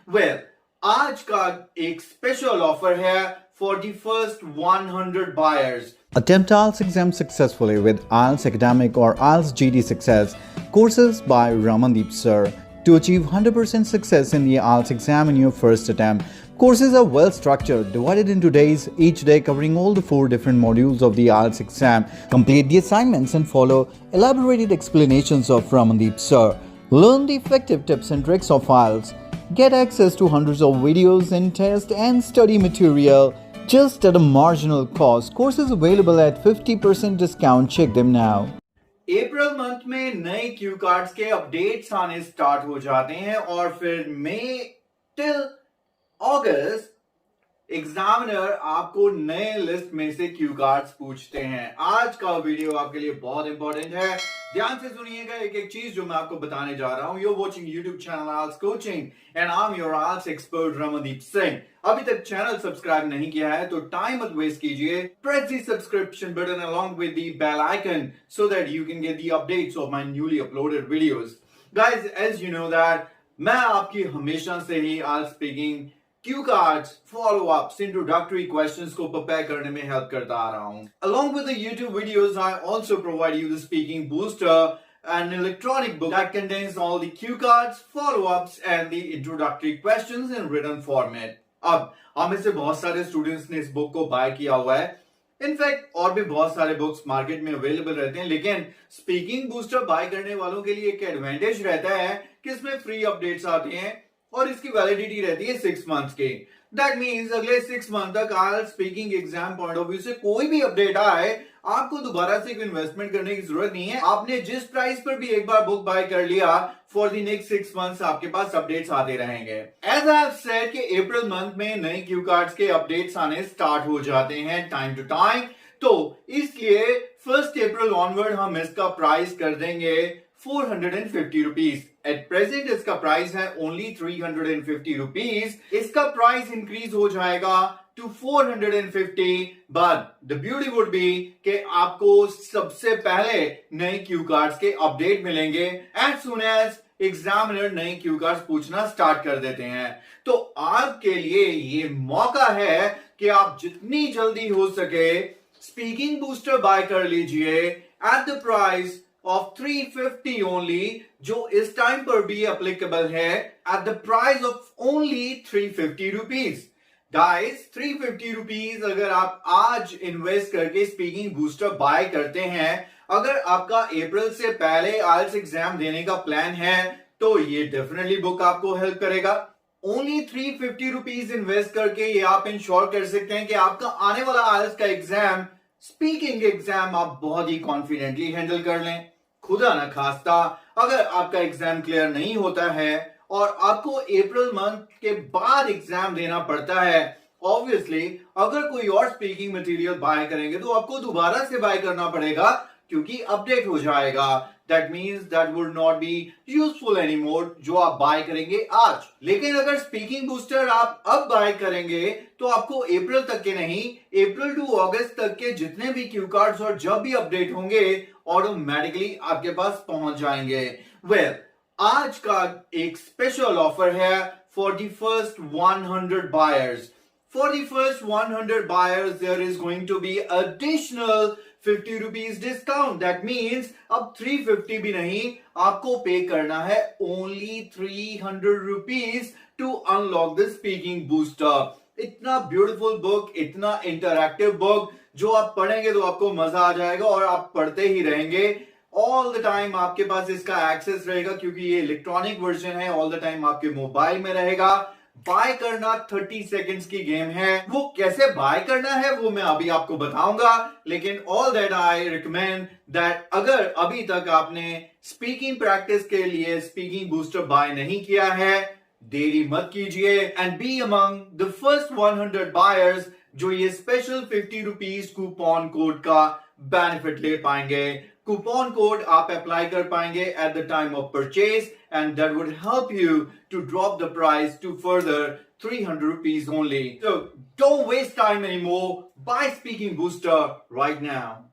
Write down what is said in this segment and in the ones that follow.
Well, आज का एक स्पेशल ऑफर है for the first 100 buyers. Attempt IELTS exam successfully with IELTS Academic or IELTS GD Success courses by Ramandeep Sir to achieve 100% success in the IELTS exam in your first attempt. Courses are well structured, divided into days, each day covering all the 4 different modules of the IELTS exam. Complete the assignments and follow elaborated explanations of Ramandeep Sir. Learn the effective tips and tricks of IELTS. Get access to hundreds of videos and test and study material just at a marginal cost. Courses available at 50% discount. Check them now. April month में नए Q cards के updates आने start हो जाते हैं और फिर मई till August examiner आपको नए लिस्ट में से क्यू कार्ड्स पूछते हैं। आज का वीडियो आपके लिए बहुत इंपॉर्टेंट है, ध्यान से सुनिएगा एक एक चीज जो मैं आपको बताने जा रहा हूं। You're watching YouTube channel IELTS Coaching and I'm your IELTS expert Ramandeep Singh। अभी तक चैनल सब्सक्राइब नहीं किया है तो टाइम मत वेस्ट कीजिए, press the subscription button along with the bell icon so that you can get the updates of my newly uploaded videos. Guys, as you know that मैं आपकी हमेशा से ही IELTS speaking cue cards, follow-ups, introductory questions को prepare करने में help करता आ रहा हूं। Along with the YouTube videos, I also provide you the speaking booster, an electronic book that contains all the cue cards, follow-ups, and the introductory questions in written format. अब हम में से बहुत सारे स्टूडेंट्स ने इस बुक को bye किया हुआ है। इनफैक्ट और भी बहुत सारे बुक्स मार्केट में अवेलेबल रहते हैं, लेकिन स्पीकिंग बूस्टर बाय करने वालों के लिए एक एडवांटेज रहता है कि इसमें फ्री अपडेट्स आते हैं और इसकी वैलिडिटी रहती है 6 मंथ्स की। दैट मींस अगले 6 मंथ तक IELTS speaking exam point of view से कोई भी अपडेट आए, आपको दोबारा से इन्वेस्टमेंट करने की जरूरत नहीं है। आपने जिस प्राइस पर भी एक बार बुक बाय कर लिया, फॉर द नेक्स्ट 6 मंथ्स आपके पास अपडेट्स आते रहेंगे। एज आई हैव सेड कि अप्रैल मंथ में नए क्यू कार्ड्स के अपडेट्स आने स्टार्ट हो जाते हैं टाइम टू टाइम, तो इसलिए 1 अप्रैल ऑनवर्ड हम इसका प्राइस कर देंगे 450 रुपीज। एट प्रेजेंट इसका प्राइस है ओनली 350 रुपीज। इसका प्राइस इंक्रीज हो जाएगा to 450, but the beauty would be कि आपको सबसे पहले नए क्यू कार्ड्स के अपडेट मिलेंगे एज सुन एज एग्जामिनर नए क्यू कार्ड्स पूछना स्टार्ट कर देते हैं। तो आपके लिए ये मौका है कि आप जितनी जल्दी हो सके स्पीकिंग बूस्टर बाय कर लीजिए at the price of 350 only, जो इस टाइम पर भी एप्लीकेबल है at the price of only 350 rupees. Guys, 350 rupees अगर आप आज इन्वेस्ट करके स्पीकिंग बूस्टर बाय करते हैं, अगर आपका अप्रैल से पहले IELTS एग्जाम देने का प्लान है तो ये डेफिनेटली बुक आपको हेल्प करेगा। ओनली 350 रुपीज इन्वेस्ट करके ये आप इंश्योर कर सकते हैं कि आपका आने वाला IELTS का एग्जाम, स्पीकिंग एग्जाम आप बहुत ही कॉन्फिडेंटली हैंडल कर लें। खुदा न खास्ता अगर आपका एग्जाम क्लियर नहीं होता है और आपको अप्रैल मंथ के बाद एग्जाम देना पड़ता है, ऑब्वियसली अगर कोई और स्पीकिंग मटेरियल बाय करेंगे तो आपको दोबारा से बाय करना पड़ेगा क्योंकि अपडेट हो जाएगा। That means that would not be useful anymore जो आप बाय करेंगे आज। लेकिन अगर स्पीकिंग बूस्टर आप अब बाय करेंगे तो आपको अप्रैल तक के नहीं, अप्रैल टू अगस्त तक के जितने भी क्यू कार्ड्स और जब भी अपडेट होंगे ऑटोमेटिकली आपके पास पहुंच जाएंगे। वेल, आज का एक स्पेशल ऑफर है for the first 100 buyers. For the first 100 buyers, there is going to be additional 50 rupees discount. That means अब 350 भी नहीं, आपको पे करना है only 300 rupees to unlock the speaking booster. इतना ब्यूटीफुल बुक, इतना इंटरैक्टिव बुक जो आप पढ़ेंगे तो आपको मजा आ जाएगा और आप पढ़ते ही रहेंगे। ऑल द टाइम आपके पास इसका एक्सेस रहेगा क्योंकि ये इलेक्ट्रॉनिक वर्जन है, ऑल द टाइम आपके मोबाइल में रहेगा। बाय करना 30 सेकेंड्स की गेम है। वो कैसे बाय करना है वो मैं अभी आपको बताऊंगा, लेकिन all that I recommend that अगर अभी तक आपने स्पीकिंग प्रैक्टिस के लिए स्पीकिंग बूस्टर बाय नहीं किया है, देरी मत कीजिए and be among the first 100 buyers जो ये स्पेशल 50 रुपीज कूपन कोड का बेनिफिट ले पाएंगे। कूपन कोड आप अप्लाई कर पाएंगे at the time of purchase and that would help you to drop the price to further 300 rupees only. So don't waste time anymore. Buy Speaking Booster right now.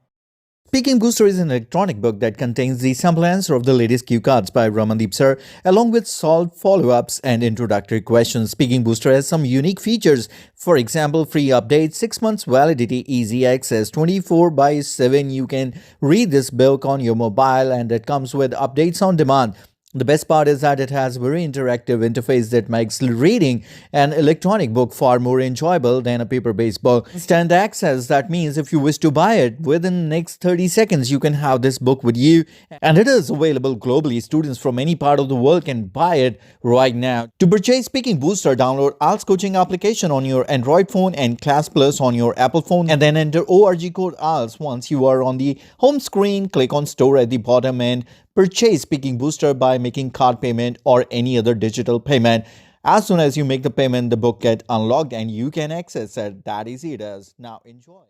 Speaking Booster is an electronic book that contains the sample answer of the latest cue cards by Ramandeep sir, along with solved follow-ups and introductory questions. Speaking Booster has some unique features. For example, free updates, 6 months validity, easy access, 24/7. You can read this book on your mobile, and it comes with updates on demand. The best part is that it has a very interactive interface that makes reading an electronic book far more enjoyable than a paper-based book. Instant access, that means if you wish to buy it within the next 30 seconds, you can have this book with you, and it is available globally. Students from any part of the world can buy it right now. To purchase Speaking Booster, download IELTS coaching application on your Android phone and ClassPlus on your Apple phone, and then enter ORG code IELTS. Once you are on the home screen, click on store at the bottom and purchase Speaking Booster by making card payment or any other digital payment. As soon as you make the payment, the book gets unlocked and you can access it. That easy it is. Now enjoy.